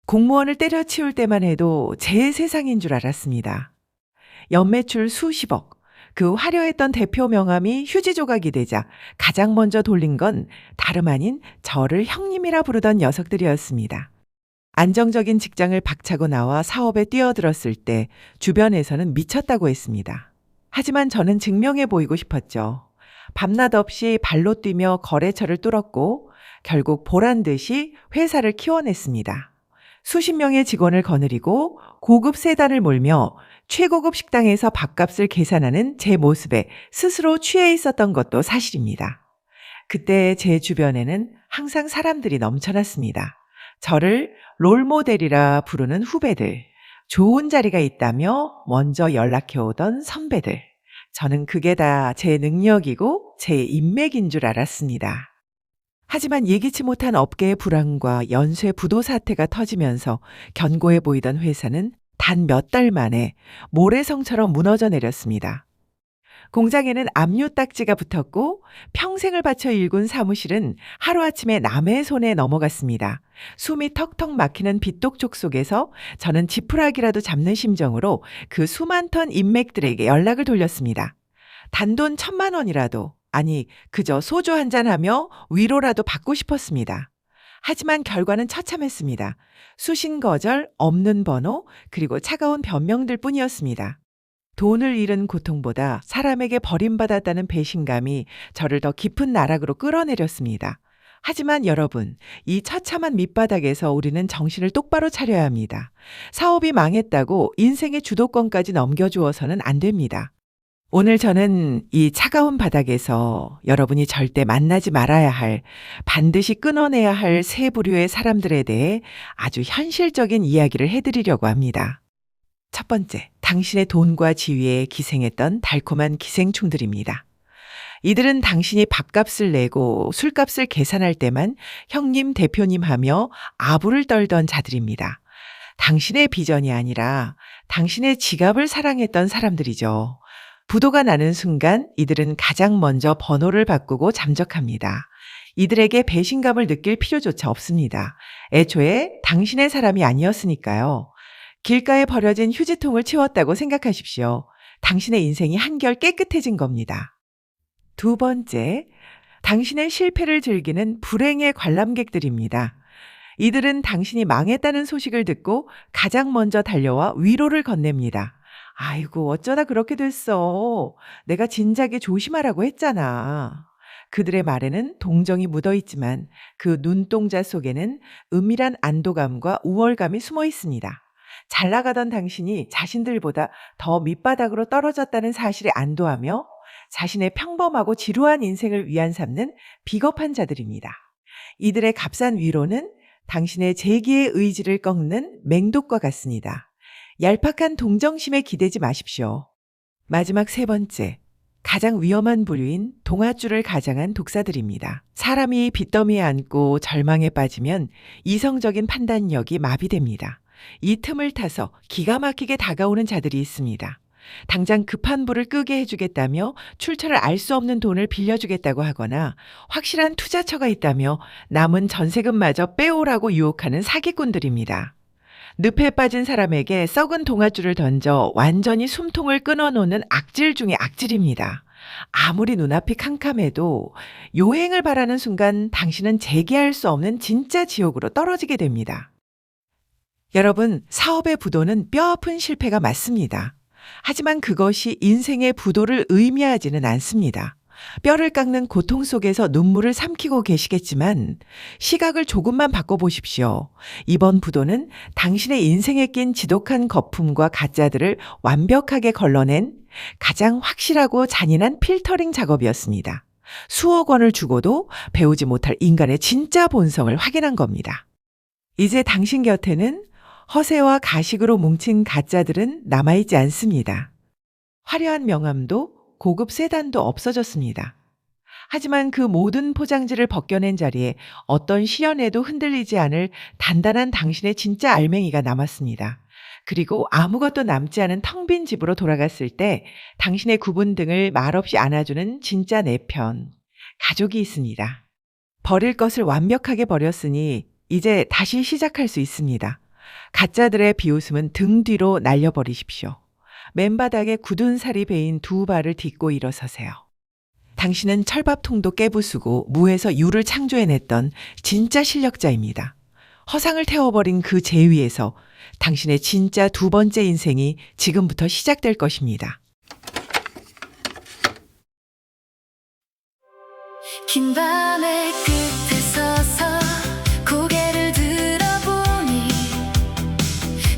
공무원을 때려치울 때만 해도 제 세상인 줄 알았습니다. 연매출 수십억, 그 화려했던 대표 명함이 휴지 조각이 되자 가장 먼저 돌린 건 다름 아닌 저를 형님이라 부르던 녀석들이었습니다. 안정적인 직장을 박차고 나와 사업에 뛰어들었을 때 주변에서는 미쳤다고 했습니다. 하지만 저는 증명해 보이고 싶었죠. 밤낮 없이 발로 뛰며 거래처를 뚫었고 결국 보란 듯이 회사를 키워냈습니다. 수십 명의 직원을 거느리고 고급 세단을 몰며 최고급 식당에서 밥값을 계산하는 제 모습에 스스로 취해 있었던 것도 사실입니다. 그때 제 주변에는 항상 사람들이 넘쳐났습니다. 저를 롤모델이라 부르는 후배들, 좋은 자리가 있다며 먼저 연락해 오던 선배들. 저는 그게 다 제 능력이고 제 인맥인 줄 알았습니다. 하지만 예기치 못한 업계의 불황과 연쇄 부도 사태가 터지면서 견고해 보이던 회사는 단 몇 달 만에 모래성처럼 무너져 내렸습니다. 공장에는 압류 딱지가 붙었고 평생을 바쳐 일군 사무실은 하루아침에 남의 손에 넘어갔습니다. 숨이 턱턱 막히는 빚독촉 속에서 저는 지푸라기라도 잡는 심정으로 그 수만 턴 인맥들에게 연락을 돌렸습니다. 단돈 1,000만 원이라도, 아니 그저 소주 한잔하며 위로라도 받고 싶었습니다. 하지만 결과는 처참했습니다. 수신 거절, 없는 번호, 그리고 차가운 변명들 뿐이었습니다. 돈을 잃은 고통보다 사람에게 버림받았다는 배신감이 저를 더 깊은 나락으로 끌어내렸습니다. 하지만 여러분, 이 처참한 밑바닥에서 우리는 정신을 똑바로 차려야 합니다. 사업이 망했다고 인생의 주도권까지 넘겨주어서는 안 됩니다. 오늘 저는 이 차가운 바닥에서 여러분이 절대 만나지 말아야 할, 반드시 끊어내야 할 세 부류의 사람들에 대해 아주 현실적인 이야기를 해드리려고 합니다. 첫 번째, 당신의 돈과 지위에 기생했던 달콤한 기생충들입니다. 이들은 당신이 밥값을 내고 술값을 계산할 때만 형님, 대표님 하며 아부를 떨던 자들입니다. 당신의 비전이 아니라 당신의 지갑을 사랑했던 사람들이죠. 부도가 나는 순간 이들은 가장 먼저 번호를 바꾸고 잠적합니다. 이들에게 배신감을 느낄 필요조차 없습니다. 애초에 당신의 사람이 아니었으니까요. 길가에 버려진 휴지통을 치웠다고 생각하십시오. 당신의 인생이 한결 깨끗해진 겁니다. 두 번째, 당신의 실패를 즐기는 불행의 관람객들입니다. 이들은 당신이 망했다는 소식을 듣고 가장 먼저 달려와 위로를 건넵니다. 아이고, 어쩌다 그렇게 됐어. 내가 진작에 조심하라고 했잖아. 그들의 말에는 동정이 묻어 있지만 그 눈동자 속에는 은밀한 안도감과 우월감이 숨어 있습니다. 잘 나가던 당신이 자신들보다 더 밑바닥으로 떨어졌다는 사실에 안도하며 자신의 평범하고 지루한 인생을 위안 삼는 비겁한 자들입니다. 이들의 값싼 위로는 당신의 재기의 의지를 꺾는 맹독과 같습니다. 얄팍한 동정심에 기대지 마십시오. 마지막 세 번째, 가장 위험한 부류인 동아줄을 가장한 독사들입니다. 사람이 빚더미에 앉고 절망에 빠지면 이성적인 판단력이 마비됩니다. 이 틈을 타서 기가 막히게 다가오는 자들이 있습니다. 당장 급한 불을 끄게 해주겠다며 출처를 알 수 없는 돈을 빌려주겠다고 하거나 확실한 투자처가 있다며 남은 전세금마저 빼오라고 유혹하는 사기꾼들입니다. 늪에 빠진 사람에게 썩은 동아줄을 던져 완전히 숨통을 끊어놓는 악질 중의 악질입니다. 아무리 눈앞이 캄캄해도 요행을 바라는 순간 당신은 재기할 수 없는 진짜 지옥으로 떨어지게 됩니다. 여러분, 사업의 부도는 뼈아픈 실패가 맞습니다. 하지만 그것이 인생의 부도를 의미하지는 않습니다. 뼈를 깎는 고통 속에서 눈물을 삼키고 계시겠지만 시각을 조금만 바꿔보십시오. 이번 부도는 당신의 인생에 낀 지독한 거품과 가짜들을 완벽하게 걸러낸 가장 확실하고 잔인한 필터링 작업이었습니다. 수억 원을 주고도 배우지 못할 인간의 진짜 본성을 확인한 겁니다. 이제 당신 곁에는 허세와 가식으로 뭉친 가짜들은 남아있지 않습니다. 화려한 명함도 고급 세단도 없어졌습니다. 하지만 그 모든 포장지를 벗겨낸 자리에 어떤 시련에도 흔들리지 않을 단단한 당신의 진짜 알맹이가 남았습니다. 그리고 아무것도 남지 않은 텅 빈 집으로 돌아갔을 때 당신의 구분 등을 말없이 안아주는 진짜 내 편, 가족이 있습니다. 버릴 것을 완벽하게 버렸으니 이제 다시 시작할 수 있습니다. 가짜들의 비웃음은 등 뒤로 날려버리십시오. 맨바닥에 굳은 살이 베인 두 발을 딛고 일어서세요. 당신은 철밥통도 깨부수고 무에서 유를 창조해냈던 진짜 실력자입니다. 허상을 태워버린 그 재위에서 당신의 진짜 두 번째 인생이 지금부터 시작될 것입니다. 긴 밤의 끝에 서서 고개를 들어보니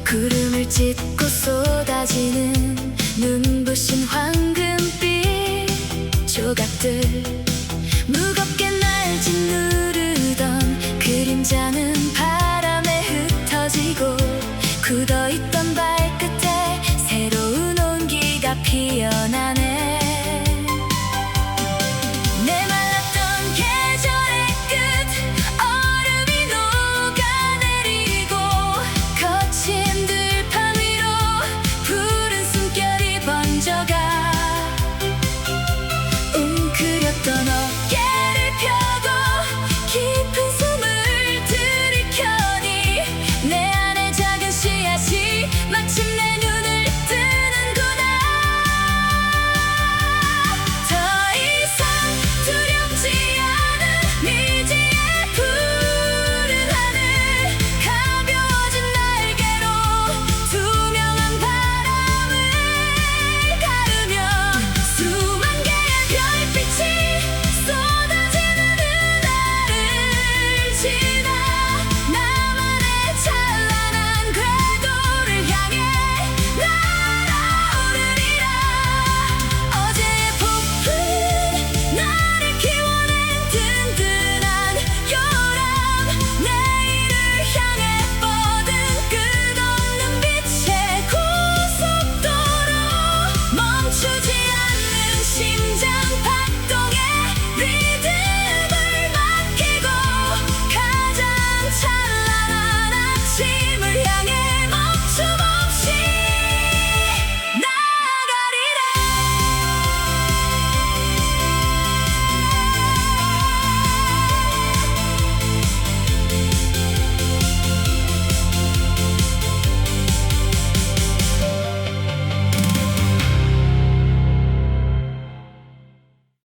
구름을 찢고 쏟아지는 눈부신 황금빛 조각들, 무겁게 날 짓누르던 그림자는 바람에 흩어지고 굳어있던 발끝에 새로운 온기가 피어나는